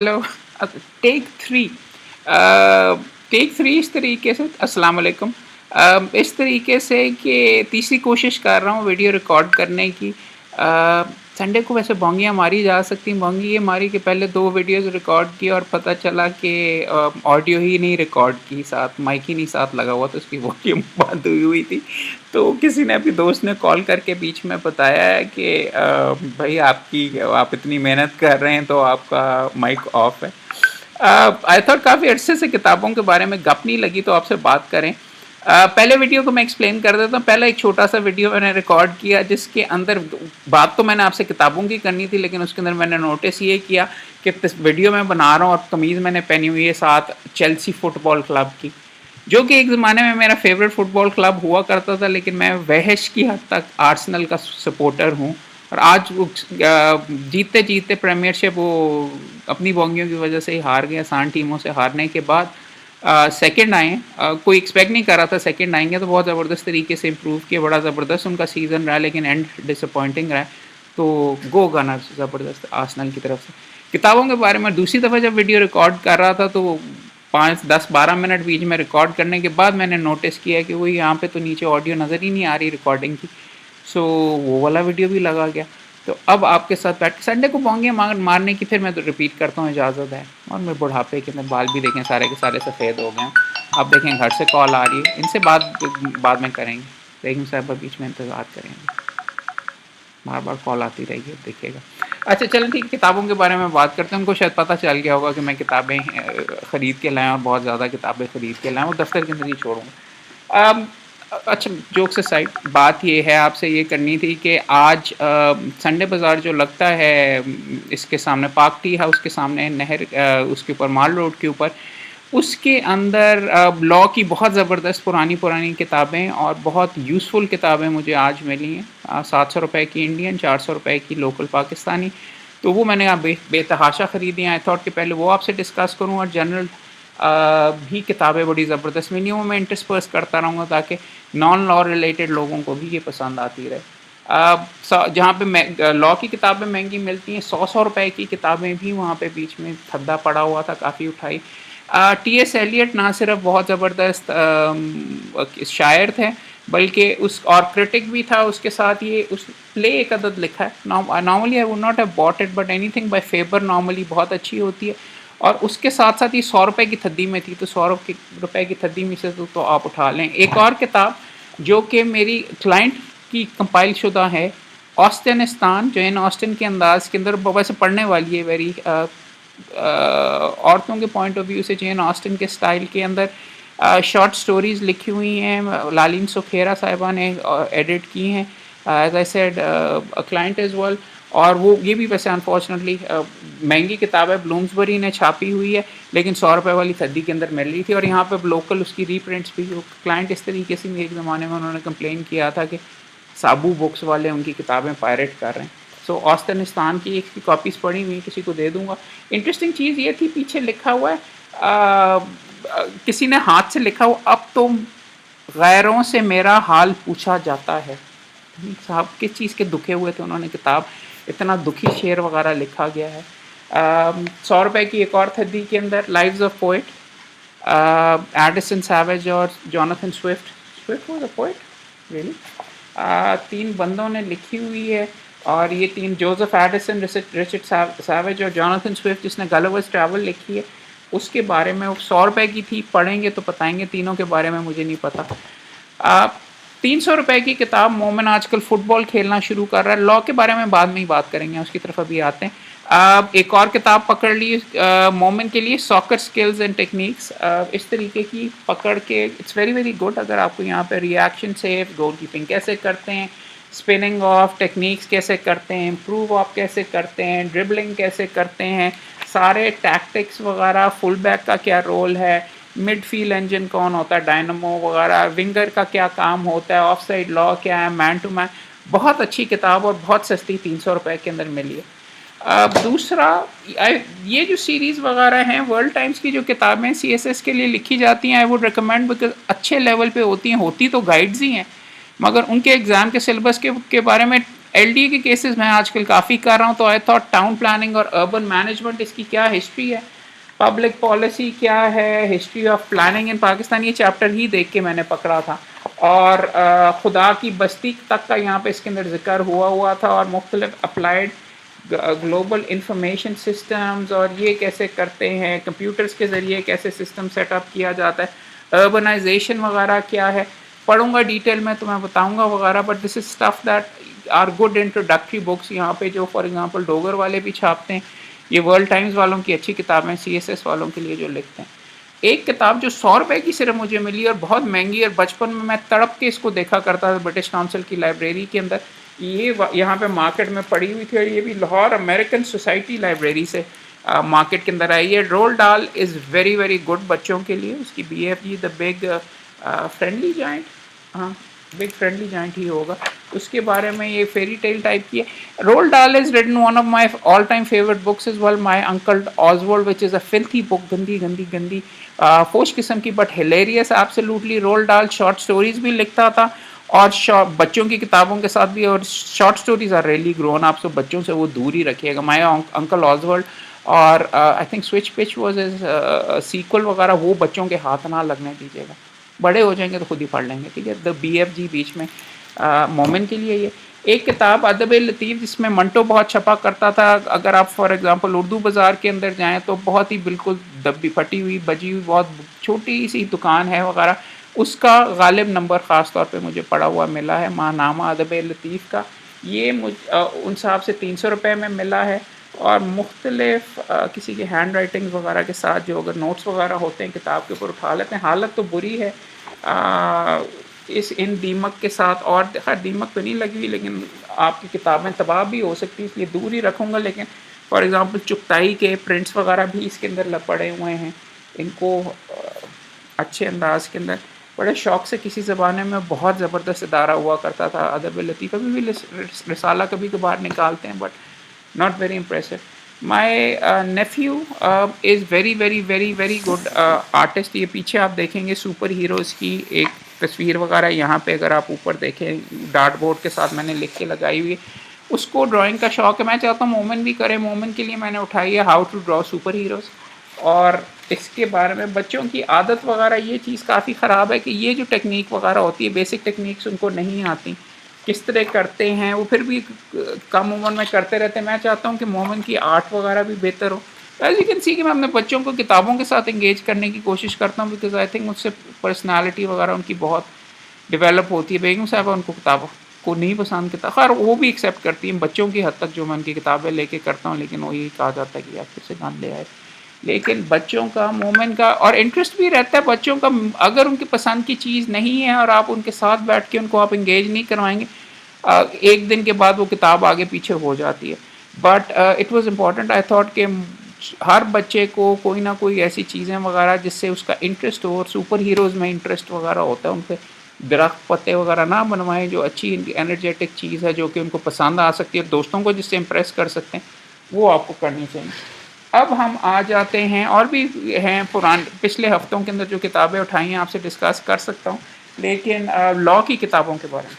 Hello. Take three. Take three इस तरीके से, अस्सलाम वालेकुम। इस तरीके से कि तीसरी कोशिश कर रहा हूँ वीडियो रिकॉर्ड करने की। संडे को वैसे बोंगियाँ मारी जा सकती, बोंगी ये मारी कि पहले दो वीडियोस रिकॉर्ड की और पता चला कि ऑडियो ही नहीं रिकॉर्ड की, साथ माइक ही नहीं साथ लगा हुआ, तो उसकी वॉल्यूम बंद हुई हुई थी। तो किसी ने, अभी दोस्त ने कॉल करके बीच में बताया है कि भाई आप इतनी मेहनत कर रहे हैं तो आपका माइक ऑफ है। आई थॉट काफ़ी अरसे से किताबों के बारे में गप नहीं लगी तो आपसे बात करें। पहले वीडियो को मैं एक्सप्लेन कर देता हूँ। पहला एक छोटा सा वीडियो मैंने रिकॉर्ड किया जिसके अंदर बात तो मैंने आपसे किताबों की करनी थी, लेकिन उसके अंदर मैंने नोटिस ये किया कि वीडियो मैं बना रहा हूँ और कमीज़ मैंने पहनी हुई है साथ चेल्सी फुटबॉल क्लब की, जो कि एक ज़माने में मेरा फेवरेट फुटबॉल क्लब हुआ करता था, लेकिन मैं वहश की हद तक आर्सेनल का सपोर्टर हूँ। और आज वो जीतते जीतते प्रीमियरशिप वो अपनी बोंगियों की वजह से ही हार गए। आसान टीमों से हारने के बाद सेकंड आए। कोई एक्सपेक्ट नहीं कर रहा था सेकंड आएंगे, तो बहुत ज़बरदस्त तरीके से इम्प्रूव किए, बड़ा ज़बरदस्त उनका सीज़न रहा, लेकिन एंड डिसअपॉइंटिंग रहा। तो गो गनर्स, ज़बरदस्त आर्सेनल की तरफ से। किताबों के बारे में दूसरी दफ़ा जब वीडियो रिकॉर्ड कर रहा था तो 5, 10, 12 मिनट बीच में रिकॉर्ड करने के बाद मैंने नोटिस किया कि वो यहाँ पे तो नीचे ऑडियो नज़र ही नहीं आ रही रिकॉर्डिंग की। सो वो वाला वीडियो भी लगा गया। तो अब आपके साथ बैठ के संडे को बोंगे मारने की फिर मैं तो रिपीट करता हूँ, इजाज़त है। और मैं बुढ़ापे के अंदर बाल भी देखें सारे के सारे सफ़ेद हो गए हैं। अब देखें घर से कॉल आ रही है, इनसे बाद में करेंगे। रहीम साहब बीच में इंतज़ार करेंगे, बार बार कॉल आती रहेगी, अब देखिएगा। अच्छा चलें ठीक है, किताबों के बारे में बात करते हैं। उनको शायद पता चल गया होगा कि मैं किताबें ख़रीद के लाया और बहुत ज़्यादा किताबें ख़रीद के लाया, वो दफ्तर के अंदर ही छोड़ूँगा। अच्छा, जोक्स असाइड, बात ये है आपसे ये करनी थी कि आज संडे बाज़ार जो लगता है इसके सामने पार्क टी हाउस के सामने नहर, उसके ऊपर माल रोड के ऊपर, उसके अंदर लॉ की बहुत ज़बरदस्त पुरानी पुरानी किताबें और बहुत यूज़फुल किताबें मुझे आज मिली हैं। 700 रुपये की इंडियन, 400 रुपये की लोकल पाकिस्तानी। तो वो मैंने बेतहाशा ख़रीदी हैं। आई थॉट कि पहले वो आपसे डिस्कस करूँ, और जनरल भी किताबें बड़ी ज़बरदस्त मिली हैं, वो मैं इंटरस्पर्स करता रहूँगा ताकि नॉन लॉ रिलेटेड लोगों को भी ये पसंद आती रहे। जहाँ पे लॉ की किताबें महंगी मिलती हैं, 100-100 रुपए की किताबें भी वहाँ पे बीच में खद्दा पड़ा हुआ था, काफ़ी उठाई। टी एस एलियट ना सिर्फ बहुत ज़बरदस्त शायर थे, बल्कि उस और क्रिटिक भी था। उसके साथ ये उस प्ले एक अदद लिखा है, normally I would not have bought it, but anything by Faber normally बहुत अच्छी होती है। और उसके साथ साथ ये 100 रुपये की थद्दी में थी, तो 100 रुपये की थद्दी में से तो आप उठा लें। एक और किताब जो कि मेरी क्लाइंट की कंपाइल शुदा है, ऑस्टिनिस्तान, जैन ऑस्टिन के अंदाज़ के अंदर वैसे पढ़ने वाली है, वेरी औरतों के पॉइंट ऑफ व्यू से जैन ऑस्टिन के स्टाइल के अंदर शॉर्ट स्टोरीज़ लिखी हुई हैं। लालिन सुखेरा साहिबा ने एडिट की हैं, as I said a client as well. और वो ये भी वैसे अनफॉर्चुनेटली महंगी किताब है, ब्लूम्सबरी ने छापी हुई है, लेकिन 100 रुपये वाली थद्दी के अंदर मिल रही थी। और यहाँ पे लोकल उसकी रीप्रिंट्स भी, क्लाइंट इस तरीके से एक ज़माने में उन्होंने कंप्लेन किया था कि साबू बुक्स वाले उनकी किताबें पायरेट कर रहे हैं। सो ऑस्टिनिस्तान की एक कॉपीज़ पड़ी हुई, किसी को दे दूँगा। इंटरेस्टिंग चीज़ ये थी, पीछे लिखा हुआ है, किसी ने हाथ से लिखा हुआ, अब तो गैरों से मेरा हाल पूछा जाता है। साहब किस चीज़ के दुखे हुए थे उन्होंने, किताब इतना दुखी शेर वगैरह लिखा गया है। 100 रुपये की एक और थद्दी के अंदर lives of poet, Addison Savage और Jonathan Swift. Swift was a poet really. 3 बंदों ने लिखी हुई है, और ये 3, जोसेफ एडिसन, रिचर्ड सैवेज और जोनाथन स्विफ्ट, जिसने गलिवर्स ट्रैवल लिखी है, उसके बारे में। 100 रुपये की थी, पढ़ेंगे तो बताएंगे। तीनों के बारे में मुझे नहीं पता। 300 रुपये की किताब, मोमिन आजकल फ़ुटबॉल खेलना शुरू कर रहा है। लॉ के बारे में बाद में ही बात करेंगे, उसकी तरफ अभी आते हैं। एक और किताब पकड़ ली मोमिन के लिए, सॉकर स्किल्स एंड टेक्निक्स। इस तरीके की पकड़ के, इट्स वेरी वेरी गुड। अगर आपको यहाँ पे रिएक्शन सेफ, गोल कीपिंग कैसे करते हैं, स्पिनिंग ऑफ टेक्निक्स कैसे करते हैं, इम्प्रूव ऑफ कैसे करते हैं, ड्रिबलिंग कैसे करते हैं, सारे टैक्टिक्स वगैरह, फुल बैक का क्या रोल है, मिडफील्ड इंजन कौन होता है, डायनमो वगैरह, विंगर का क्या काम होता है, ऑफ साइड लॉ क्या है, मैन टू मैन। बहुत अच्छी किताब और बहुत सस्ती, 300 रुपये के अंदर मिली है। दूसरा, ये जो सीरीज़ वगैरह हैं, वर्ल्ड टाइम्स की जो किताबें CSS के लिए लिखी जाती हैं, आई वुड रिकमेंड, बिकॉज अच्छे लेवल पे होती हैं। होती तो गाइड्स ही हैं, मगर उनके एग्ज़ाम के सिलेबस के बारे में एलडीए के केसेस मैं आजकल काफ़ी कर रहा हूँ, तो आई थॉट टाउन प्लानिंग और अर्बन मैनेजमेंट इसकी क्या हिस्ट्री है, पब्लिक पॉलिसी क्या है, history of planning in Pakistan, ये चैप्टर ही देख के मैंने पकड़ा था। और खुदा की बस्ती तक का यहाँ पे इसके अंदर जिक्र हुआ था, और मुख्तलिफ अप्लाइड ग्लोबल इंफॉर्मेशन सिस्टम्स और ये कैसे करते हैं, कंप्यूटर्स के ज़रिए कैसे सिस्टम सेटअप किया जाता है, अर्बनाइजेशन वगैरह क्या है, पढ़ूंगा डिटेल में तो मैं बताऊंगा वगैरह। But this is stuff that are good introductory books यहाँ पे, जो फॉर एग्जांपल डोगर वाले भी छापते हैं, ये वर्ल्ड टाइम्स वालों की अच्छी किताबें, सीएसएस वालों के लिए जो लिखते हैं। एक किताब जो 100 रुपए की सिर्फ मुझे मिली और बहुत महंगी, और बचपन में मैं तड़प के इसको देखा करता था ब्रिटिश काउंसिल की लाइब्रेरी के अंदर, ये यहाँ पे मार्केट में पड़ी हुई थी, और ये भी लाहौर अमेरिकन सोसाइटी लाइब्रेरी से मार्केट के अंदर आई है। रोल डाल इज़ वेरी वेरी गुड बच्चों के लिए, उसकी BFG the big friendly giant, हाँ बिग फ्रेंडली जाइंट ही होगा, उसके बारे में ये फेरी टेल टाइप की है। Roald Dahl is written one of my all time favourite books is well my uncle Oswald, which is a filthy book, गंदी गंदी गंदी फोश किस्म की, but hilarious absolutely. Roald Dahl short stories भी लिखता था, और बच्चों की किताबों के साथ भी, और short stories are really grown, आप सब बच्चों से वो दूर ही रखिएगा। माई अंकल ऑजवर्ल्ड और I think switch bitch was is sequel वगैरह, वो बच्चों के हाथ ना लगने दीजिएगा, बड़े हो जाएंगे तो खुद ही पढ़ लेंगे, ठीक है। द BFG बीच में मोमिन के लिए। ये एक किताब अदब लतीफ़, जिसमें मंटो बहुत छपा करता था, अगर आप फॉर एग्जांपल उर्दू बाज़ार के अंदर जाएं तो बहुत ही बिल्कुल दबी फटी हुई बजी हुई बहुत छोटी सी दुकान है वगैरह, उसका गालिब नंबर ख़ास तौर पे मुझे पड़ा हुआ मिला है, माहनामा अदब लतीफ़ का। ये उन साहब से 300 रुपये में मिला है, और मुख्तलिफ किसी की हैंड राइटिंग वगैरह के साथ जो अगर नोट्स वगैरह होते हैं किताब के ऊपर उठा लेते हैं। हालत तो बुरी है इन दीमक के साथ, और खैर दीमक तो नहीं लगी हुई, लेकिन आपकी किताबें तबाह भी हो सकती है, इसलिए दूर ही रखूँगा। लेकिन फॉर एग्ज़ाम्पल चुगताई के प्रिंट्स वगैरह भी इसके अंदर पड़े हुए हैं, इनको अच्छे अंदाज के अंदर बड़े शौक़ से, किसी ज़माने में बहुत ज़बरदस्त इदारा हुआ करता था अदब लतीफ़, अभी भी रिसाला कभी कभार निकालते हैं, but not very impressive. My nephew is very very very very good artist। ये पीछे आप देखेंगे सुपर हीरोज़ की एक तस्वीर वगैरह, यहाँ पे अगर आप ऊपर देखें डार्ट बोर्ड के साथ मैंने लिख के लगाई हुई है। उसको ड्राइंग का शौक़ है, मैं चाहता हूँ मोमिन भी करे। मोमिन के लिए मैंने उठाई है how to draw superheroes, और इसके बारे में बच्चों की आदत वगैरह, ये चीज़ काफ़ी ख़राब है कि ये जो टेक्निक वगैरह होती है, बेसिक टेक्निक्स उनको नहीं आती, किस तरह करते हैं वो, फिर भी कम उम्र में करते रहते हैं। मैं चाहता हूँ कि मोमिन की आर्ट वगैरह भी बेहतर हो। एज यू कैन सी कि मैं अपने बच्चों को किताबों के साथ इंगेज करने की कोशिश करता हूँ, बिकॉज आई थिंक उससे पर्सनालिटी वगैरह उनकी बहुत डेवलप होती है। बेगम साहबा उनको किताबों को नहीं पसंद किताब, खैर वो भी एक्सेप्ट करती हैं बच्चों की हद तक जो मैं उनकी किताबें लेके करता हूँ, लेकिन वो यही कहा जाता है कि आप फिर से गान ले आए। लेकिन बच्चों का मोमेंट का और इंटरेस्ट भी रहता है बच्चों का, अगर उनकी पसंद की चीज़ नहीं है और आप उनके साथ बैठ के उनको आप इंगेज नहीं करवाएंगे, एक दिन के बाद वो किताब आगे पीछे हो जाती है। But it was important, I thought कि हर बच्चे को कोई ना कोई ऐसी चीज़ें वगैरह जिससे उसका इंटरेस्ट हो, और सुपर हीरोज़ में इंटरेस्ट वगैरह होता है, उनके दरख्त पत्ते वगैरह ना बनवाएं, जो अच्छी एनर्जेटिक चीज़ है जो कि उनको पसंद आ सकती है, दोस्तों को जिससे इम्प्रेस कर सकते हैं, वो आपको करनी चाहिए। अब हम आ जाते हैं, और भी हैं पुराने पिछले हफ्तों के अंदर जो किताबें उठाई हैं आपसे डिस्कस कर सकता हूँ, लेकिन लॉ की किताबों के बारे में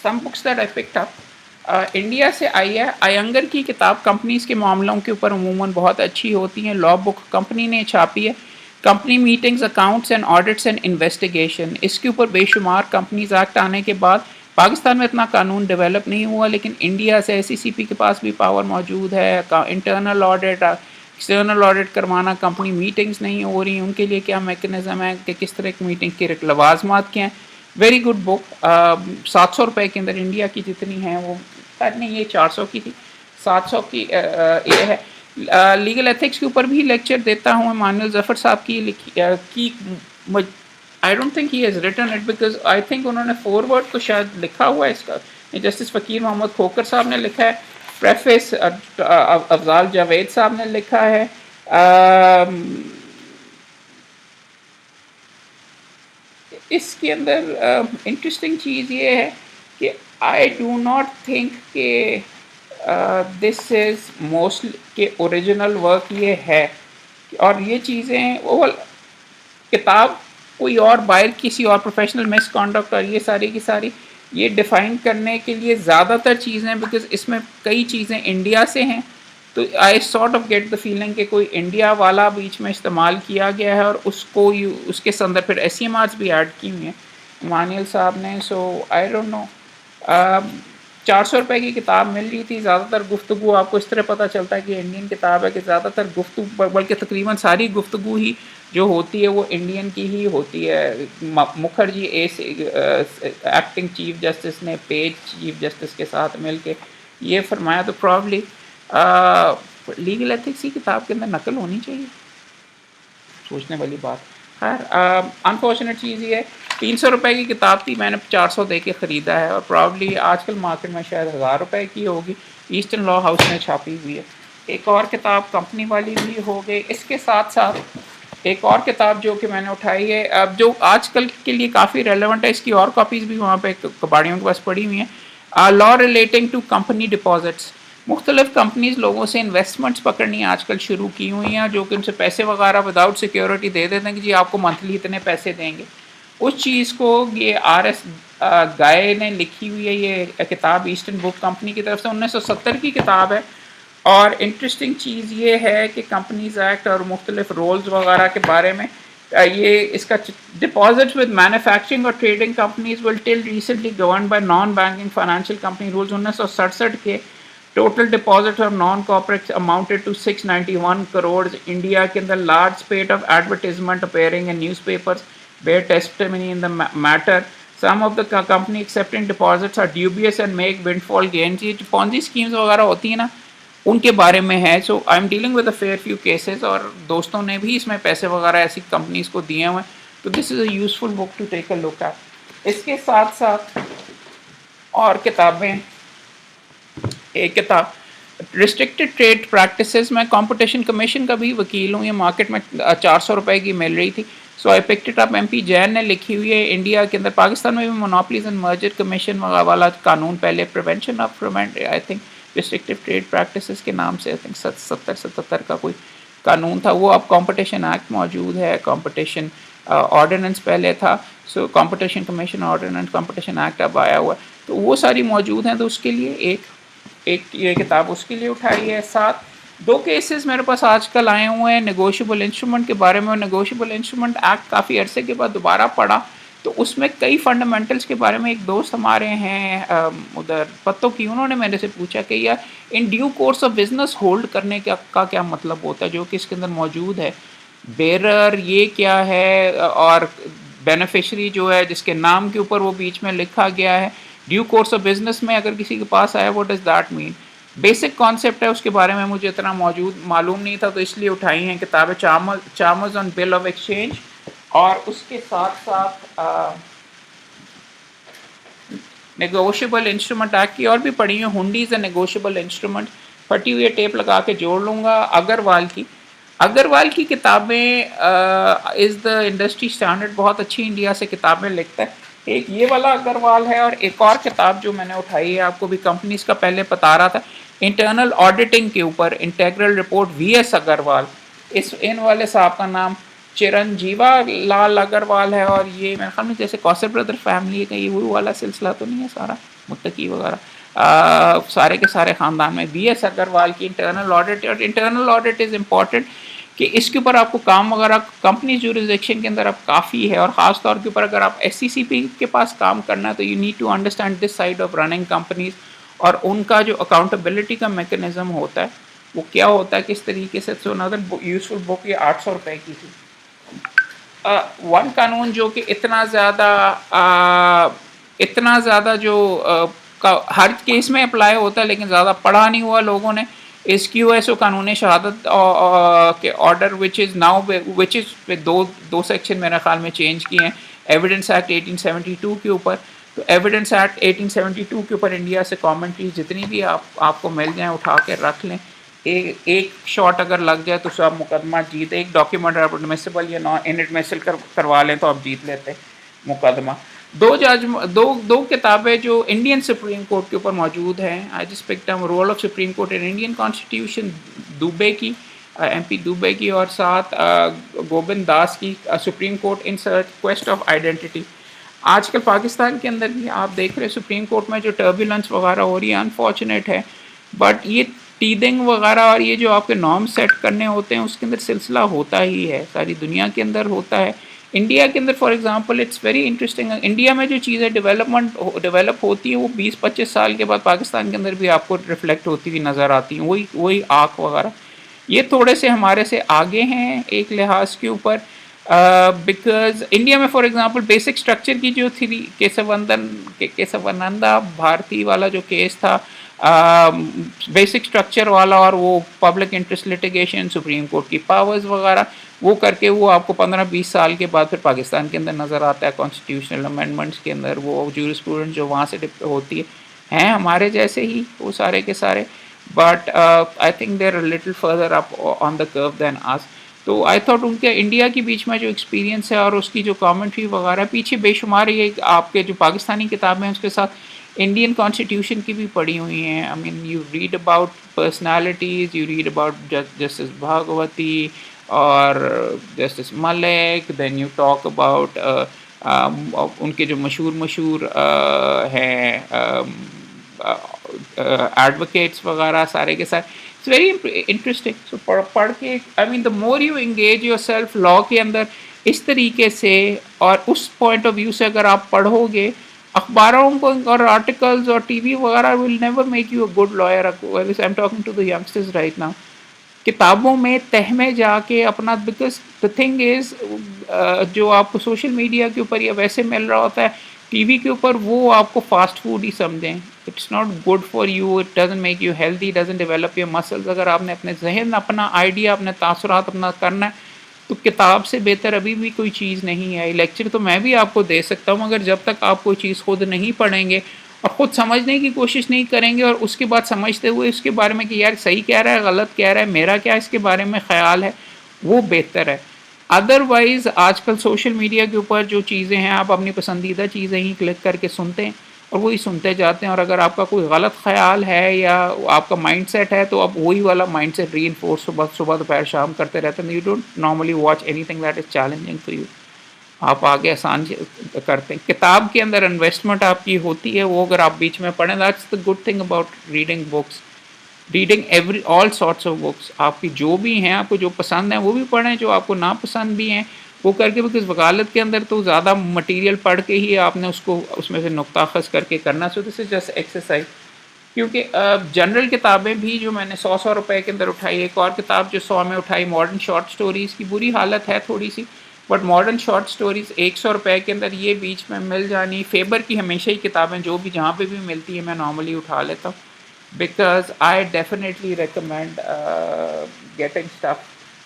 some books that I picked up India से आई है। अयंगर की किताब कंपनीज के मामलों के ऊपर अमूमन बहुत अच्छी होती हैं। लॉ बुक कंपनी ने छापी है, company meetings accounts and audits and investigation. इसके ऊपर बेशुमार कंपनीज एक्ट आने के बाद पाकिस्तान में इतना कानून डेवलप नहीं हुआ, लेकिन इंडिया से SECP के पास भी पावर मौजूद है। इंटरनल ऑडिट, एक्सटर्नल ऑडिट करवाना, कंपनी मीटिंग्स नहीं हो रही, उनके लिए क्या मैकेनिज़्म है कि किस तरह की मीटिंग के लवाजमात क्या हैं। Very good book. 700 रुपये के अंदर इंडिया की जितनी हैं वो, नहीं ये 400 की थी, 700 की ये है। लीगल एथिक्स के ऊपर भी लेक्चर देता हूँ, मानुअल जफ़र साहब की लिखी I don't think he has written it, because I think उन्होंने फॉरवर्ड तो शायद लिखा हुआ है इसका, जस्टिस फ़कीर मोहम्मद खोकर साहब ने लिखा है, प्रेफेस अफजाल जावेद साहब ने लिखा है। इसके अंदर इंटरेस्टिंग चीज़ ये है कि आई डू नॉट थिंक कि दिस इज़ मोस्टली के ओरिजिनल वर्क ये है, और ये चीज़ें वो किताब कोई और बाहर किसी और प्रोफेशनल मिसकॉन्डक्ट और ये सारी की सारी ये डिफ़ाइन करने के लिए ज़्यादातर चीज़ें, बिकॉज़ इसमें कई चीज़ें इंडिया से हैं, तो I sort of get the feeling कि कोई इंडिया वाला बीच में इस्तेमाल किया गया है और उसको उसके अंदर फिर एसईएमआर्स भी ऐड की हुई हैं मानियल साहब ने। सो आई डोंट नो, 400 रुपये की किताब मिल रही थी। ज़्यादातर गुफ्तगू आपको इस तरह पता चलता है कि इंडियन किताब है कि ज़्यादातर गुफ्तगू, बल्कि तकरीबन सारी गुफ्तगू ही जो होती है वो इंडियन की ही होती है। मुखर्जी एक्टिंग चीफ जस्टिस ने पेज चीफ जस्टिस के साथ मिल के ये फरमाया, तो प्रॉब्ली लीगल एथिक्स की किताब के अंदर नकल होनी चाहिए, सोचने वाली बात। खैर, अनफॉर्चुनेट चीज़ ये है, 300 रुपये की किताब थी, मैंने 400 दे के ख़रीदा है और प्रॉब्ली आजकल मार्केट में शायद 1000 रुपये की होगी। ईस्टर्न लॉ हाउस ने छापी हुई है। एक और किताब कंपनी वाली भी हो गई। इसके साथ साथ एक और किताब जो कि मैंने उठाई है, अब जो आजकल के लिए काफ़ी रेलेवेंट है, इसकी और कॉपीज़ भी वहाँ पे कबाड़ियों के पास पड़ी हुई हैं। Law relating to company deposits. मुख्तलिफ कंपनीज़ लोगों से इन्वेस्टमेंट्स पकड़नी आजकल शुरू की हुई हैं, जो कि उनसे पैसे वगैरह विदाउट सिक्योरिटी दे देते हैं कि जी आपको मंथली इतने पैसे देंगे। उस चीज़ को ये RS गाय ने लिखी हुई है, ये किताब ईस्टर्न बुक कंपनी की तरफ से 1970 की किताब है। और इंटरेस्टिंग चीज़ ये है कि कंपनीज एक्ट और मुख्तलिफ रोल्स वगैरह के बारे में ये इसका डिपॉजिट्स विद मैन्युफैक्चरिंग और trading companies will till recently govern by non banking financial company rules 1967 के। Total deposit of non corporate amounted to 691 crore. India के अंदर large spate of advertisement appearing in newspapers bear testimony in the matter. Some of the company accepting deposits are dubious and make windfall gains. ये Ponzi schemes वगैरह होती हैं ना, उनके बारे में है। So I am dealing with a fair few cases और दोस्तों ने भी इसमें पैसे वगैरह ऐसी कंपनीज को दिए हुए हैं, तो this is a useful book to take a look at. इसके साथ साथ और किताबें, एक किताब रिस्ट्रिक्टेड ट्रेड प्रैक्टिसेस में कंपटीशन कमीशन का भी वकील हूँ। ये मार्केट में 400 रुपये की मिल रही थी, so I picked it up. MP Jain ने लिखी हुई है। इंडिया के अंदर, पाकिस्तान में भी मोनोपलीज एंड मर्जर कमीशन वाला कानून पहले prevention of I think restrictive trade practices के नाम से आई थिंक 77 का कोई कानून था, वो अब कंपटीशन एक्ट मौजूद है। कंपटीशन ऑर्डिनेंस पहले था, so competition commission ordinance, competition act अब आया हुआ है, तो वो सारी मौजूद हैं। तो उसके लिए एक ये किताब उसके लिए उठाई है। साथ 2 केसेस मेरे पास आजकल आए हुए हैं नेगोशिएबल इंस्ट्रूमेंट के बारे में। नेगोशिएबल इंस्ट्रूमेंट एक्ट काफ़ी अरसे के बाद दोबारा पढ़ा, तो उसमें कई फंडामेंटल्स के बारे में एक दोस्त हमारे हैं उधर पत्तों की, उन्होंने मेरे से पूछा कि यार in due course of business hold करने का क्या मतलब होता है, जो कि इसके अंदर मौजूद है। बेरर ये क्या है, और बेनिफिशरी जो है जिसके नाम के ऊपर वो बीच में लिखा गया है, ड्यू कोर्स ऑफ बिजनेस में अगर किसी के पास आया, what does that mean. Basic concept है, उसके बारे में मुझे इतना मालूम नहीं था, तो इसलिए उठाई हैं किताबें Chalmers on bill of exchange. और उसके साथ साथ नेगोशिएबल इंस्ट्रूमेंट एक्ट की और भी पढ़ी है। हुंडीज एंड नेगोशिएबल इंस्ट्रूमेंट, फटी हुई टेप लगा के जोड़ लूँगा। अग्रवाल की किताबें इज़ द इंडस्ट्री स्टैंडर्ड, बहुत अच्छी इंडिया से किताबें लिखता है। एक ये वाला अग्रवाल है, और एक और किताब जो मैंने उठाई है, आपको भी कंपनीज का पहले बता रहा था, इंटरनल ऑडिटिंग के ऊपर इंटेग्रल रिपोर्ट VS अग्रवाल। इन वाले साहब का नाम चिरंजीवा लाल अग्रवाल है, और ये मेरे ख्याल में जैसे कौसर ब्रदर फैमिली का ये वो वाला सिलसिला तो नहीं है सारा, मुत्तकी वगैरह सारे के सारे ख़ानदान में। VS अग्रवाल की इंटरनल ऑडिट, और इंटरनल ऑडिट इज़ इम्पॉर्टेंट कि इसके ऊपर आपको काम वगैरह कंपनी ज्यूरिसडिक्शन के अंदर अब काफ़ी है, और ख़ास तौर के ऊपर अगर आप SCCP के पास काम करना है, तो you need to understand this side of running companies, और उनका जो अकाउंटेबिलिटी का मैकेनिज्म होता है वो क्या होता है, किस तरीके से। सो अनदर यूजफुल बुक ये 800 रुपये की थी। वन कानून जो कि इतना ज़्यादा जो हर केस में अप्लाई होता है, लेकिन ज़्यादा पढ़ा नहीं हुआ लोगों ने। SQSO कानून शहादत के ऑर्डर विच इज़ दो सेक्शन मेरे ख्याल में चेंज किए हैं। एविडेंस एक्ट 1872 के ऊपर, तो एविडेंस एक्ट 1872 के ऊपर इंडिया से कमेंट्री जितनी भी आपको मिल जाएँ उठा के रख लें। एक शॉट अगर लग जाए तो सब मुकदमा जीत, एक डॉक्यूमेंट आप एडमिसिबल या नॉन इनएडमिसिबल करवा लें तो आप जीत लेते मुकदमा। दो किताबें जो इंडियन सुप्रीम कोर्ट के ऊपर मौजूद हैं, I just picked up role of supreme court in Indian constitution, Dubey की MP दुबे की, और साथ गोविंद दास की supreme court in search quest of identity. आजकल पाकिस्तान के अंदर भी आप देख रहे हैं सुप्रीम कोर्ट में जो टर्बुलेंस वगैरह हो रही है, अनफॉर्चुनेट है, बट ये टीदिंग वगैरह और ये जो आपके नॉर्म सेट करने होते हैं उसके अंदर सिलसिला होता ही है, सारी दुनिया के अंदर होता है। इंडिया के अंदर for example it's very interesting, India में जो चीज़ें डेवलप होती हैं वो 20-25 साल के बाद पाकिस्तान के अंदर भी आपको रिफ्लेक्ट होती हुई नज़र आती हैं, वही वही आँख वगैरह। ये थोड़े से हमारे से आगे हैं एक लिहाज के ऊपर, बिकॉज इंडिया में फॉर एग्जांपल बेसिक स्ट्रक्चर की जो थी, केशवानंदा भारती वाला जो केस था, बेसिक स्ट्रक्चर वाला, और वो public interest litigation, supreme court की पावर्स वगैरह, वो करके वो आपको 15-20 साल के बाद फिर पाकिस्तान के अंदर नज़र आता है कॉन्स्टिट्यूशनल अमेंडमेंट्स के अंदर, वो जूरिस्प्रूडेंस जो वहाँ से होती हैं हमारे जैसे ही वो सारे के सारे, but I think there a little further up on the curve than us. तो आई थॉट उनके इंडिया के बीच में जो एक्सपीरियंस है और उसकी जो कमेंट्री वगैरह पीछे बेशुमार, ये आपके जो पाकिस्तानी किताबें हैं उसके साथ इंडियन कॉन्स्टिट्यूशन की भी पढ़ी हुई हैं। I mean you read about personalities, you read about justice Bhagwati और justice Malik, then you talk about उनके जो मशहूर मशहूर हैं एडवोकेट्स वगैरह सारे के साथ, इट्स वेरी इंटरेस्टिंग। सो पढ़ के I mean the more you engage your self law के अंदर इस तरीके से और उस पॉइंट ऑफ व्यू से अगर आप पढ़ोगे, अखबारों को और आर्टिकल्स और टीवी वगैरह will never make you a good lawyer. I am talking to the youngsters right now, किताबों में तह में जाके अपना, बिकॉज द थिंग इज़ जो आपको सोशल मीडिया के ऊपर या वैसे मिल रहा होता है टीवी के ऊपर, वो आपको फास्ट फूड ही समझें। It's not good for you, it doesn't make you healthy, doesn't develop your muscles. अगर आपने अपने जहन, अपना आइडिया, अपने तासुरात अपना करना है तो किताब से बेहतर अभी भी कोई चीज़ नहीं है। लेक्चर तो मैं भी आपको दे सकता हूँ, मगर जब तक आप कोई चीज़ खुद नहीं पढ़ेंगे और ख़ुद समझने की कोशिश नहीं करेंगे और उसके बाद समझते हुए उसके बारे में कि यार सही कह रहा है, गलत कह रहा है, मेरा क्या इसके बारे में ख़्याल है, वो बेहतर है। अदरवाइज़ आजकल सोशल मीडिया के ऊपर जो चीज़ें हैं, आप अपनी पसंदीदा चीज़ें ही क्लिक करके सुनते हैं और वही सुनते जाते हैं, और अगर आपका कोई गलत ख़्याल है या आपका माइंडसेट है तो आप वही वाला माइंडसेट रीइंफोर्स सुबह सुबह दोपहर शाम करते रहते हैं। You don't normally watch anything that is challenging for you, आप आगे आसान करते हैं। किताब के अंदर इन्वेस्टमेंट आपकी होती है, वो अगर आप बीच में पढ़ें, that's the good thing about reading books, reading every all sorts of books. आपकी जो भी हैं, आपको जो पसंद है वो भी पढ़ें, जो आपको नापसंद भी हैं वो करके, बिकॉज वकालत के अंदर तो ज़्यादा मटेरियल पढ़ के ही आपने उसको उसमें से नुक्ता खस करके करना। So this is just exercise. क्योंकि जनरल किताबें भी जो मैंने 100 रुपए के अंदर उठाई, एक और किताब जो 100 में उठाई मॉडर्न शॉर्ट स्टोरीज़ की, बुरी हालत है थोड़ी सी, बट मॉडर्न शॉर्ट स्टोरीज़ 100 रुपए के अंदर ये बीच में मिल जानी। फेबर की हमेशा ही किताबें जो भी जहाँ पे भी मिलती है मैं नॉर्मली उठा लेता हूँ, because I definitely recommend getting stuff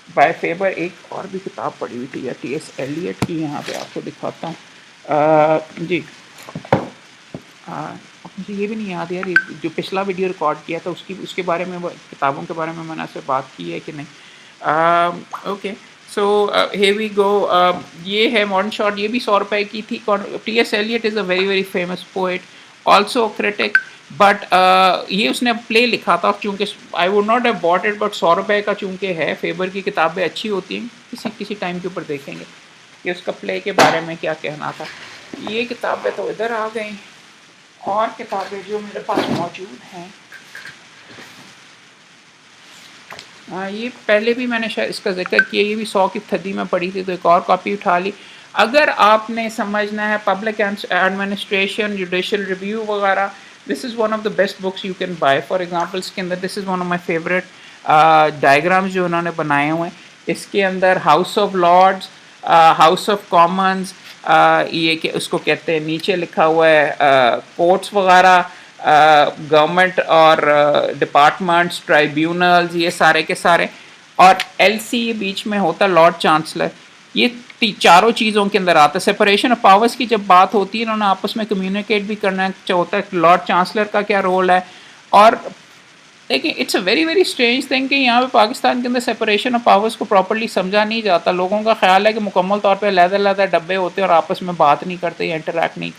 by Faber. एक और भी किताब पढ़ी हुई थी टी.एस. एलियट की, यहाँ पे आपको दिखाता हूँ। जी मुझे ये भी नहीं याद यार, जो पिछला वीडियो रिकॉर्ड किया था उसके बारे में, किताबों के बारे में मैंने आपसे बात की है कि नहीं। Okay, so here we go। ये है मॉडर्न शॉर्ट, ये भी 100 रुपए की थी। T S. Eliot is a very very famous poet, also critic, but ये उसने प्ले लिखा था, चूँकि I would not have bought it, but 100 रुपए का चूँकि है। फेबर की किताबें अच्छी होती हैं, किसी टाइम के ऊपर देखेंगे कि उसका प्ले के बारे में क्या कहना था। ये किताबें तो इधर आ गई, और किताबें जो मेरे पास मौजूद हैं, ये पहले भी मैंने शायद इसका जिक्र किया, ये भी 100 की थदी में पड़ी थी, तो एक और कॉपी उठा ली। अगर आपने समझना है पब्लिक एडमिनिस्ट्रेशन, जुडिशल रिव्यू वगैरह, this is one of the best books you can buy. For example इसके अंदर this is one of my favourite diagrams जो उन्होंने बनाए हुए हैं। इसके अंदर House of Lords, House of Commons, ये कि उसको कहते हैं, नीचे लिखा हुआ है कोर्ट्स वगैरह, गवर्नमेंट और डिपार्टमेंट्स, ट्राइब्यूनल्स, ये सारे के सारे, और एलसी बीच में होता लॉर्ड चांसलर। ये चारों चीज़ों के अंदर आता है। सेपरेशन ऑफ पावर्स की जब बात होती है, इन्होंने आपस में कम्युनिकेट भी करना होता है, लॉर्ड चांसलर का क्या रोल है। और देखिए it's a very very strange thing कि यहाँ पे पाकिस्तान के अंदर सेपरेशन ऑफ पावर्स को प्रॉपर्ली समझा नहीं जाता। लोगों का ख्याल है कि मुकम्मल तौर पे अलग-अलग डब्बे होते हैं और आपस में बात नहीं करते या इंटरेक्ट नहीं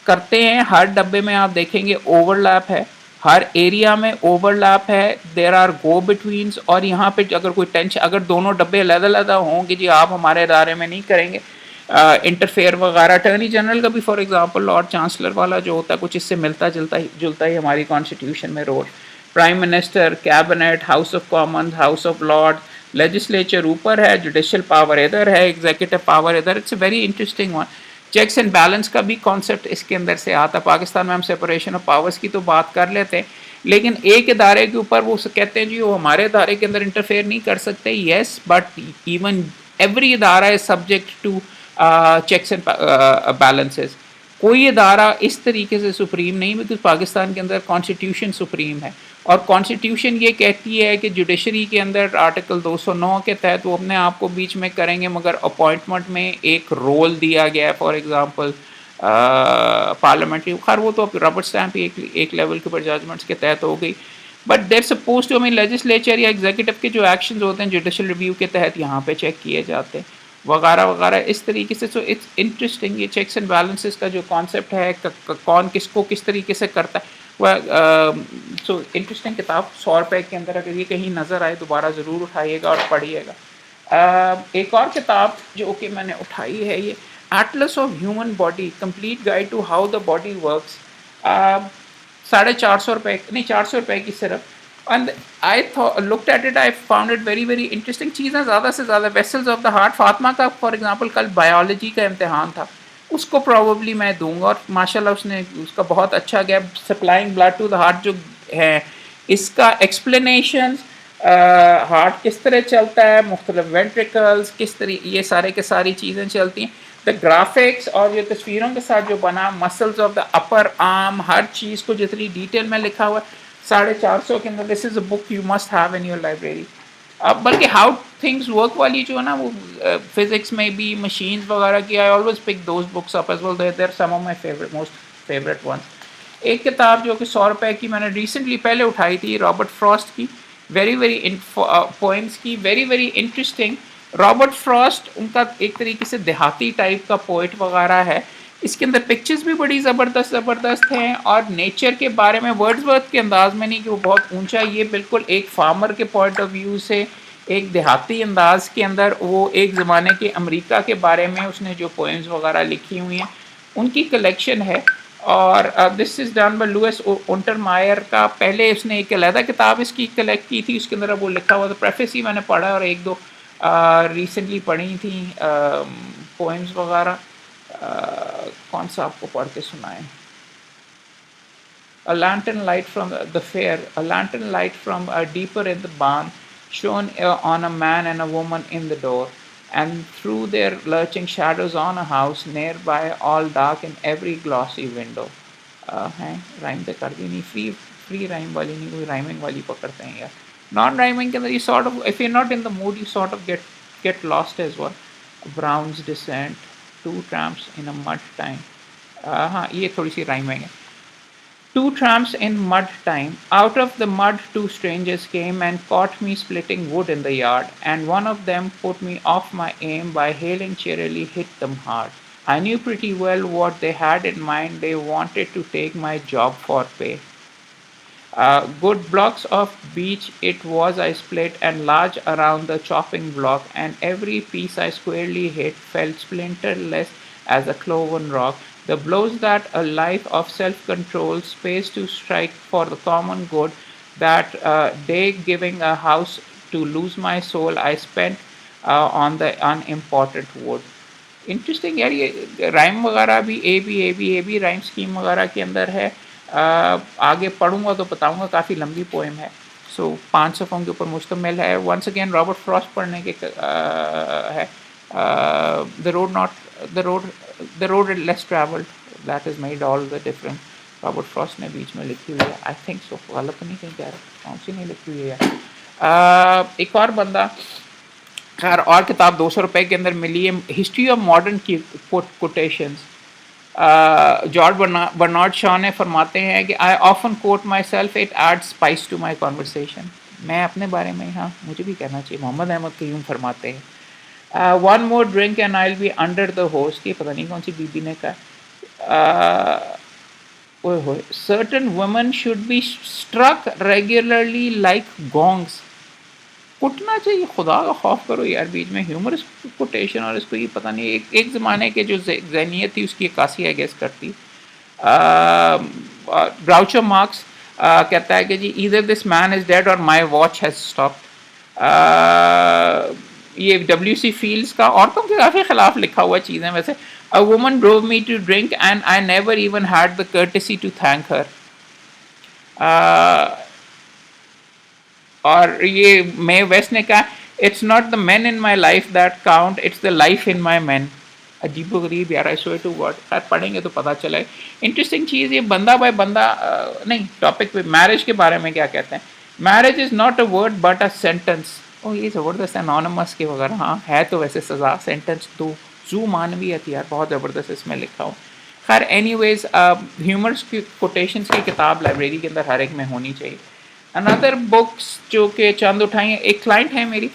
करते हैं। हर डब्बे में आप देखेंगे ओवरलैप है, हर एरिया में ओवरलैप है, देयर आर गो बिटवीन्स। और यहाँ पे अगर कोई टेंशन, अगर दोनों डब्बे अलग-अलग हों कि जी आप हमारे इदारे में नहीं करेंगे, इंटरफेयर वगैरह। अटर्नी जनरल का भी फॉर एग्जांपल लॉर्ड चांसलर वाला जो होता है कुछ इससे मिलता जुलता ही हमारी कॉन्स्टिट्यूशन में role. Prime minister, cabinet, House of Commons, House of Lord, legislature ऊपर है, जुडिशल पावर इधर है, एग्जीक्यूटिव पावर इधर। It's a very interesting one. Checks and balance का भी कॉन्सेप्ट इसके अंदर से आता। पाकिस्तान में हम सेपरेशन ऑफ पावर्स की तो बात कर लेते हैं, लेकिन एक इदारे के ऊपर वो कहते हैं जी वो हमारे इदारे के अंदर इंटरफेयर नहीं कर सकते। येस, बट इवन एवरी इदारा is subject to checks and balances. कोई इदारा इस तरीके से सुप्रीम नहीं, बिकॉज पाकिस्तान के अंदर कॉन्स्टिट्यूशन सुप्रीम है, और कॉन्स्टिट्यूशन ये कहती है कि जुडिशरी के अंदर आर्टिकल 209 के तहत वो अपने आप को बीच में करेंगे, मगर अपॉइंटमेंट में एक रोल दिया गया है। फॉर एग्जांपल पार्लियामेंट्री, खैर वो तो रबर स्टैम्प एक लेवल के ऊपर जजमेंट्स के तहत हो गई, बट देर सपोज टू हमें लेजिस्लेचर या एग्जीक्यूटिव के जो एक्शंस होते हैं जुडिशल रिव्यू के तहत यहाँ पे चेक किए जाते हैं वगैरह वगैरह इस तरीके से। सो इट्स इंटरेस्टिंग ये चेक्स एंड बैलेंसेस का जो कॉन्सेप्ट है, कौन किसको किस तरीके से करता है, वह सो इंटरेस्टिंग किताब। 100 रुपये के अंदर अगर ये कहीं नज़र आए दोबारा ज़रूर उठाइएगा और पढ़िएगा। एक और किताब जो कि मैंने उठाई है, ये atlas of human body, complete guide to how the body works. 450 रुपये, नहीं 400 रुपये की सिर्फ। And I looked at it, I found it very very interesting. चीज़ें ज़्यादा से ज़्यादा, vessels of the heart, Fatima का फॉर एग्जांपल कल बायोलॉजी का इम्तिहान था, उसको प्रॉबली मैं दूंगा, और माशाल्लाह उसने उसका बहुत अच्छा गया। Supplying blood to the heart जो है, इसका एक्सप्लेनेशन, हार्ट किस तरह चलता है, मुख्तलिफ वेंट्रिकल्स किस तरह, ये सारे के सारी चीज़ें चलती हैं। द ग्राफिक्स और ये तस्वीरों के साथ जो बना, muscles of the upper arm, हर चीज़ को जितनी डिटेल में लिखा हुआ है 450 के अंदर। This is a book you must have in your library. बल्कि हाउ थिंग्स वर्क वाली जो है ना, वो फिजिक्स में भी, मशीन्स वगैरह की, I always pick those books up as well, there some of my favourite, most favourite ones. एक किताब जो कि 100 रुपये की मैंने रिसेंटली पहले उठाई थी, रॉबर्ट फ्रॉस्ट की, वेरी वेरी पोइम्स की, very very interesting. Robert Frost उनका एक तरीके से देहाती टाइप का पोइट वगैरह है। इसके अंदर पिक्चर्स भी बड़ी ज़बरदस्त हैं, और नेचर के बारे में वर्ड्सवर्थ के अंदाज में नहीं कि वो बहुत ऊंचा, ये बिल्कुल एक फार्मर के पॉइंट ऑफ व्यू से, एक देहाती अंदाज के अंदर, वो एक ज़माने के अमेरिका के बारे में उसने जो पोएम्स वगैरह लिखी हुई हैं उनकी कलेक्शन है। और this is done by Louis Untermeyer का। पहले उसने एक अलहदा किताब इसकी कलेक्ट की थी, उसके अंदर वो लिखा हुआ था। प्रेफेस ही मैंने पढ़ा और एक दो रिसेंटली पढ़ी थी पोएम्स वगैरह। कौन सा आपको पढ़ के सुनाएं? A lantern light from the fair, a lantern light from deeper in the barn, shone on a man and a woman in the door, and threw their lurching shadows on a house nearby, all dark in every glossy window. हैं rhyme तो कर दी नहीं, free rhyme वाली नहीं, कोई rhyming वाली पकड़ते हैं यार। नॉन राइमिंग के अंदर you sort of, if you're not in the mood, you sort of get lost as well. Brown's descent, two tramps in a mud time. हाँ ये थोड़ी सी राइमिंग है। Two tramps in mud time. Out of the mud, two strangers came and caught me splitting wood in the yard, and one of them put me off my aim by hailing cheerily, hit them hard. I knew pretty well what they had in mind. They wanted to take my job for pay. Good blocks of beech it was I split, and large around the chopping block, and every piece I squarely hit fell splinterless as a cloven rock. The blows that a life of self-control space to strike for the common good, that day giving a house to lose my soul, I spent on the unimportant wood. Interesting यार, ये rhyme वगैरह भी A B rhyme scheme वगैरह के अंदर है। आगे पढ़ूंगा तो बताऊंगा, काफ़ी लंबी पोएम है। सो 5 सफ़ों के ऊपर मुश्तमिल है। वंस अगेन रॉबर्ट फ्रॉस्ट पढ़ने के है। The road less travelled, that is made all the difference. Robert Frost ने बीच में लिखी हुई है, आई थिंक सो, गलत तो नहीं कहीं कह रहा, कौन सी नहीं लिखी हुई है। एक और बंदा, खैर और किताब 200 रुपये के अंदर मिली है, हिस्ट्री ऑफ मॉडर्न की कोटेशंस। जॉर्ज बर्नार्ड शॉ ने फरमाते हैं कि I often quote myself, it add spice to my conversation. मैं अपने बारे में, हाँ मुझे भी कहना चाहिए, मोहम्मद अहमद क़य्यूम फरमाते हैं one more drink and I will be under the host. ये पता नहीं कौन सी बीबी ने कहा। Certain women should be struck regularly like gongs. कुटना चाहिए, खुदा का खौफ करो यार, बीच में ह्यूमरस कोटेशन और इसको ये पता नहीं, एक ज़माने के जो ज़हनीत थी उसकी अक्कासी आई गेस करती। ग्राउचो मार्क्स कहता है कि जी either this man is dead और माई वॉच हैज़ स्टॉप्ड। ये डब्ल्यू सी फील्ड्स का औरतों के काफ़ी खिलाफ लिखा हुआ चीज़ है वैसे। A woman drove me to drink and I never even had the courtesy to thank her. और ये मे वेस्ट ने कहा, it's not the man in my life that count, it's the life in my man. अजीब गरीब यार, I swear to God, खैर पढ़ेंगे तो पता चले। इंटरेस्टिंग चीज़ ये बंदा बाय बंदा नहीं, टॉपिक पे मैरिज के बारे में क्या कहते हैं। Marriage is not a word but a sentence. ओ ये ज़बरदस्त है, अनोनमस के वगैरह, हाँ है तो वैसे सज़ा सेंटेंस दो जू मानवीयत यार, बहुत ज़बरदस्त इसमें लिखा हो। खैर एनी वेज़ ह्यूमर्स की कोटेशंस की किताब लाइब्रेरी के अंदर हर एक में होनी चाहिए। अनदर बुक्स जो कि चंद उठाई हैं, एक क्लाइंट है मेरी,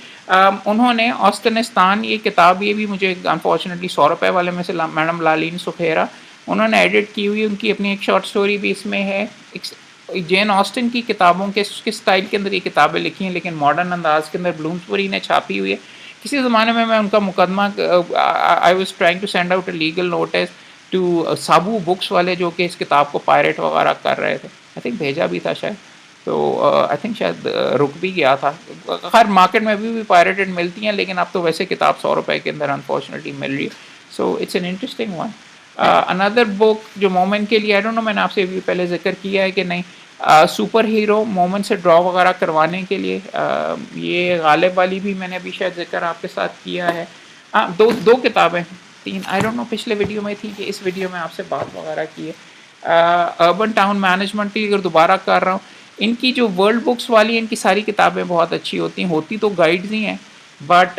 उन्होंने औस्तनिस्तान, ये किताब ये भी मुझे अनफॉर्चुनेटली 100 रुपये वाले में से मैडम लालीन सुखेरा, उन्होंने एडिट की हुई, उनकी अपनी एक शॉर्ट स्टोरी भी इसमें है। जेन ऑस्टिन की किताबों के स्टाइल के अंदर ये किताबें लिखी हैं, लेकिन मॉडर्न अंदाज के अंदर ब्लूम्सबरी ने छापी हुई है। किसी ज़माने में मैं उनका मुकदमा, I was trying to send out a legal notice to Sabu books वाले जो कि इस किताब को पायरेट वगैरह कर रहे थे। आई थिंक भेजा भी था शायद, तो आई थिंक शायद रुक भी गया था। खैर मार्केट में अभी भी पायरेटेड मिलती हैं, लेकिन अब तो वैसे किताब 100 रुपये के अंदर अनफॉर्चुनेटली मिल रही है। So it's an interesting one. Another book जो मोमेंट के लिए, आई डोंट नो मैंने आपसे भी पहले जिक्र किया है कि नहीं, सुपर हीरो मोमेंट से ड्रॉ वगैरह करवाने के लिए, ये गालिब वाली भी मैंने अभी शायद जिक्र आपके साथ किया है। दो दो किताबें, तीन, आई डोंट नो पिछले वीडियो में थी कि इस वीडियो में आपसे बात वगैरह की है। अर्बन टाउन मैनेजमेंट की अगर दोबारा कर रहा हूँ, इनकी जो वर्ल्ड बुक्स वाली हैं, इनकी सारी किताबें बहुत अच्छी होती तो गाइड्स ही हैं, बट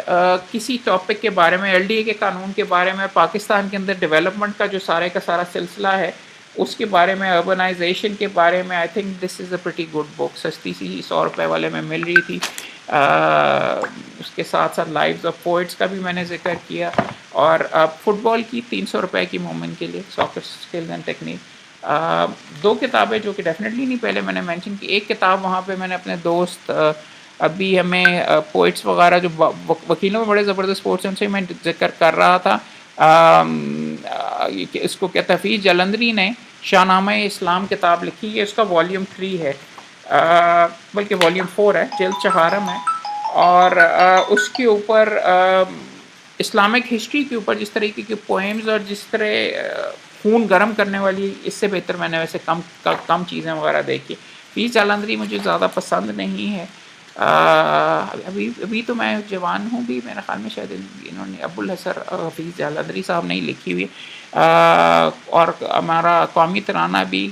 किसी टॉपिक के बारे में, एलडीए के कानून के बारे में, पाकिस्तान के अंदर डेवलपमेंट का जो सारे का सारा सिलसिला है उसके बारे में, अर्बनाइजेशन के बारे में, I think this is a pretty good book. सस्ती सी 100 रुपये वाले में मिल रही थी। उसके साथ साथ लाइव्स ऑफ पोइट्स का भी मैंने जिक्र किया, और फुटबॉल की 300 रुपये की मोमेंट के लिए, सॉकर स्किल्स एंड टेक्निक। दो किताबें जो कि डेफिनेटली नहीं पहले मैंने मेंशन की, एक किताब वहाँ पे मैंने अपने दोस्त, अभी हमें पोइट्स वगैरह जो वकीलों में बड़े ज़बरदस्त पोइट्स हैं उनसे मैं जिक्र कर रहा था। इसको क्या, तफीज़ जलंधरी ने शाहनामा इस्लाम किताब लिखी है, उसका वॉल्यूम 3 है, बल्कि वॉल्यूम 4 है, जल्द चहारम है, और उसके ऊपर इस्लामिक हिस्ट्री के ऊपर जिस तरीके की पोएम्स और जिस तरह खून गर्म करने वाली, इससे बेहतर मैंने वैसे कम चीज़ें वगैरह देखी। फीस जालंधरी मुझे ज़्यादा पसंद नहीं है। अभी तो मैं जवान हूँ भी, मेरे ख्याल में शायद इन्होंने अबुल हसन हफीज़ जालंधरी साहब ने ही लिखी हुई है। और हमारा कौमी तराना भी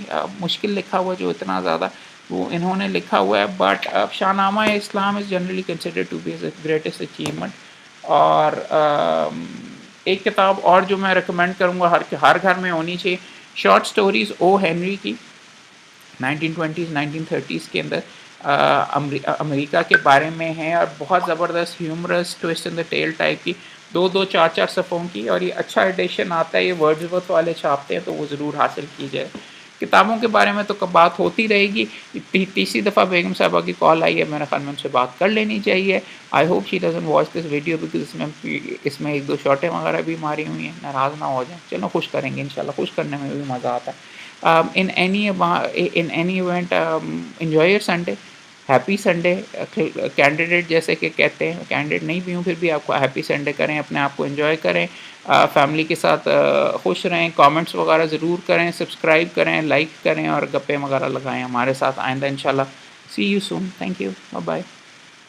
मुश्किल लिखा हुआ, जो इतना ज़्यादा वो इन्होंने लिखा हुआ है, but Shahnama Islam is generally considered to be the greatest achievement. और एक किताब और जो मैं रिकमेंड करूँगा, हर घर में होनी चाहिए, शॉर्ट स्टोरीज़ ओ हेनरी की, 1920s 1930s के अंदर अमेरिका के बारे में है, और बहुत ज़बरदस्त humorous twist in the tail type की, 2-4 सफ़ों की, और ये अच्छा एडिशन आता है, ये वर्ड्सवर्थ वाले छापते हैं, तो वो ज़रूर हासिल की जाए। किताबों के बारे में तो कब बात होती रहेगी। तीसरी दफ़ा बेगम साहबा की कॉल आई है, मेरे ख्याल में उनसे बात कर लेनी चाहिए। I hope she doesn't watch this video, because इसमें 1-2 शॉटें वगैरह भी मारी हुई हैं, नाराज़ ना हो जाए। चलो खुश करेंगे इंशाल्लाह, खुश करने में भी मज़ा आता है। In any event enjoy your Sunday, happy Sunday. Candidate जैसे कि कहते हैं, कैंडिडेट नहीं भी हूँ फिर भी आपको हैप्पी संडे करें, अपने आप को एंजॉय करें, फैमिली के साथ खुश रहें, कमेंट्स वगैरह ज़रूर करें, सब्सक्राइब करें, लाइक करें, और गप्पे वगैरह लगाएं हमारे साथ। आइंदा इंशाल्लाह see you soon. Thank you, bye bye.